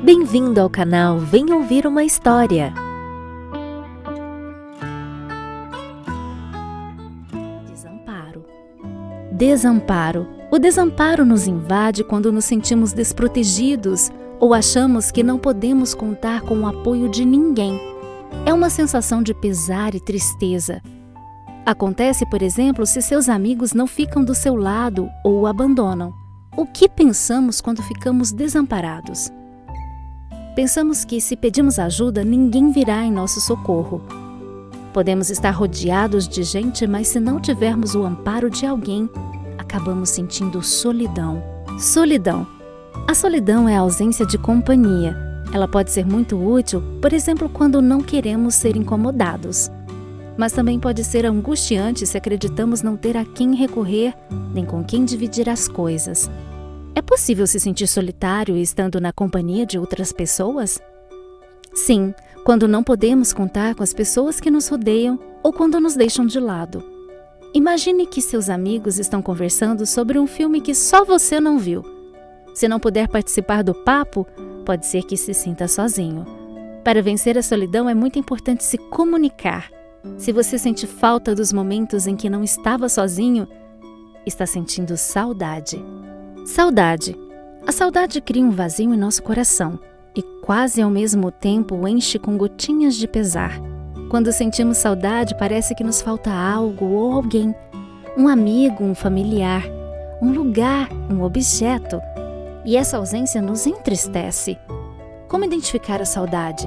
Bem-vindo ao canal Vem Ouvir uma História. Desamparo. Desamparo. O desamparo nos invade quando nos sentimos desprotegidos ou achamos que não podemos contar com o apoio de ninguém. É uma sensação de pesar e tristeza. Acontece, por exemplo, se seus amigos não ficam do seu lado ou o abandonam. O que pensamos quando ficamos desamparados? Pensamos que, se pedimos ajuda, ninguém virá em nosso socorro. Podemos estar rodeados de gente, mas se não tivermos o amparo de alguém, acabamos sentindo solidão. Solidão. A solidão é a ausência de companhia. Ela pode ser muito útil, por exemplo, quando não queremos ser incomodados. Mas também pode ser angustiante se acreditamos não ter a quem recorrer, nem com quem dividir as coisas. É possível se sentir solitário estando na companhia de outras pessoas? Sim, quando não podemos contar com as pessoas que nos rodeiam ou quando nos deixam de lado. Imagine que seus amigos estão conversando sobre um filme que só você não viu. Se não puder participar do papo, pode ser que se sinta sozinho. Para vencer a solidão é muito importante se comunicar. Se você sente falta dos momentos em que não estava sozinho, está sentindo saudade. Saudade. A saudade cria um vazio em nosso coração e quase ao mesmo tempo o enche com gotinhas de pesar. Quando sentimos saudade, parece que nos falta algo ou alguém, um amigo, um familiar, um lugar, um objeto. E essa ausência nos entristece. Como identificar a saudade?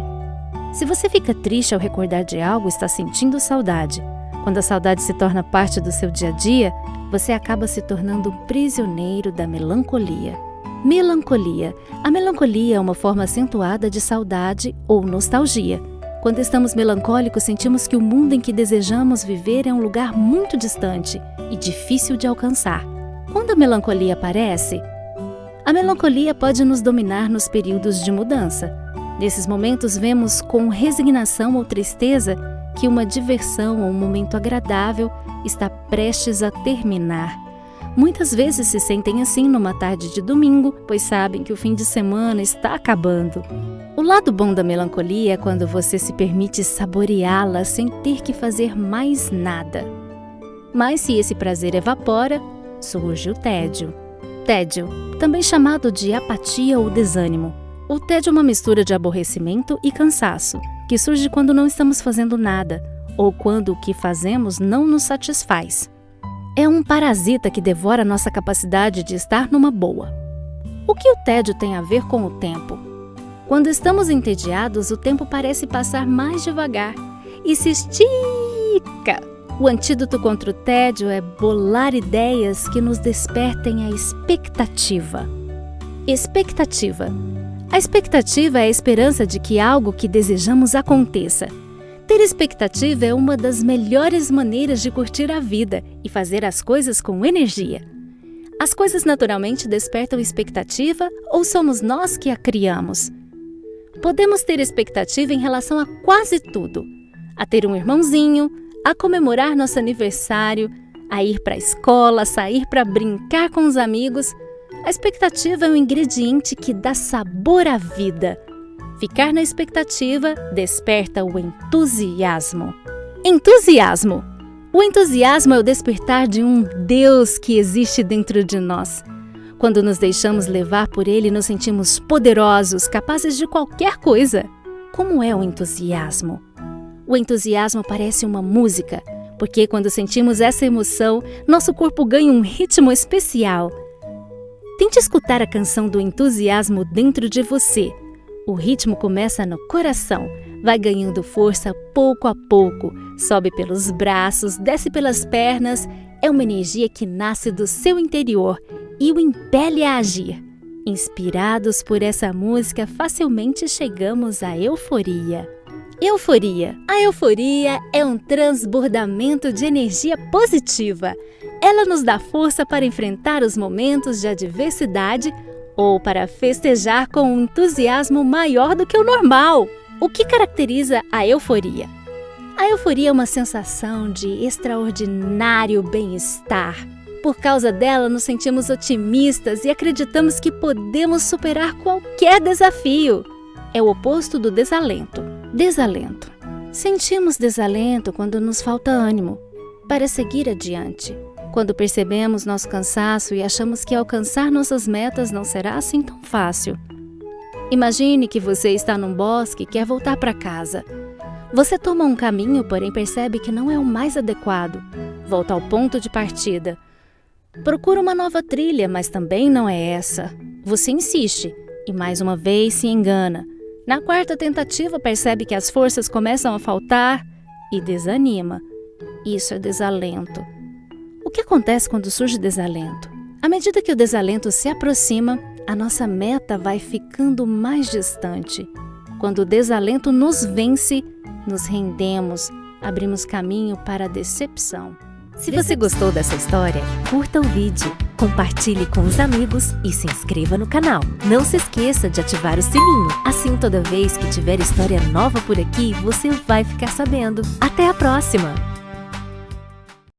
Se você fica triste ao recordar de algo, está sentindo saudade. Quando a saudade se torna parte do seu dia a dia, você acaba se tornando um prisioneiro da melancolia. Melancolia. A melancolia é uma forma acentuada de saudade ou nostalgia. Quando estamos melancólicos, sentimos que o mundo em que desejamos viver é um lugar muito distante e difícil de alcançar. Quando a melancolia aparece, a melancolia pode nos dominar nos períodos de mudança. Nesses momentos, vemos com resignação ou tristeza que uma diversão ou um momento agradável está prestes a terminar. Muitas vezes se sentem assim numa tarde de domingo, pois sabem que o fim de semana está acabando. O lado bom da melancolia é quando você se permite saboreá-la sem ter que fazer mais nada. Mas se esse prazer evapora, surge o tédio. Tédio, também chamado de apatia ou desânimo. O tédio é uma mistura de aborrecimento e cansaço, que surge quando não estamos fazendo nada, ou quando o que fazemos não nos satisfaz. É um parasita que devora nossa capacidade de estar numa boa. O que o tédio tem a ver com o tempo? Quando estamos entediados, o tempo parece passar mais devagar e se estica. O antídoto contra o tédio é bolar ideias que nos despertem a expectativa. Expectativa. A expectativa é a esperança de que algo que desejamos aconteça. Ter expectativa é uma das melhores maneiras de curtir a vida e fazer as coisas com energia. As coisas naturalmente despertam expectativa ou somos nós que a criamos? Podemos ter expectativa em relação a quase tudo. A ter um irmãozinho, a comemorar nosso aniversário, a ir para a escola, a sair para brincar com os amigos. A expectativa é um ingrediente que dá sabor à vida. Ficar na expectativa desperta o entusiasmo. Entusiasmo. O entusiasmo é o despertar de um Deus que existe dentro de nós. Quando nos deixamos levar por Ele, nos sentimos poderosos, capazes de qualquer coisa. Como é o entusiasmo? O entusiasmo parece uma música, porque quando sentimos essa emoção, nosso corpo ganha um ritmo especial. Tente escutar a canção do entusiasmo dentro de você. O ritmo começa no coração, vai ganhando força pouco a pouco, sobe pelos braços, desce pelas pernas. É uma energia que nasce do seu interior e o impele a agir. Inspirados por essa música, facilmente chegamos à euforia. Euforia. A euforia é um transbordamento de energia positiva. Ela nos dá força para enfrentar os momentos de adversidade ou para festejar com um entusiasmo maior do que o normal. O que caracteriza a euforia? A euforia é uma sensação de extraordinário bem-estar. Por causa dela, nos sentimos otimistas e acreditamos que podemos superar qualquer desafio. É o oposto do desalento. Desalento. Sentimos desalento quando nos falta ânimo para seguir adiante. Quando percebemos nosso cansaço e achamos que alcançar nossas metas não será assim tão fácil. Imagine que você está num bosque e quer voltar para casa. Você toma um caminho, porém percebe que não é o mais adequado. Volta ao ponto de partida. Procura uma nova trilha, mas também não é essa. Você insiste e mais uma vez se engana. Na quarta tentativa percebe que as forças começam a faltar e desanima. Isso é desalento. O que acontece quando surge desalento? À medida que o desalento se aproxima, a nossa meta vai ficando mais distante. Quando o desalento nos vence, nos rendemos, abrimos caminho para a decepção. Se você gostou dessa história, curta o vídeo, compartilhe com os amigos e se inscreva no canal. Não se esqueça de ativar o sininho. Assim, toda vez que tiver história nova por aqui, você vai ficar sabendo. Até a próxima!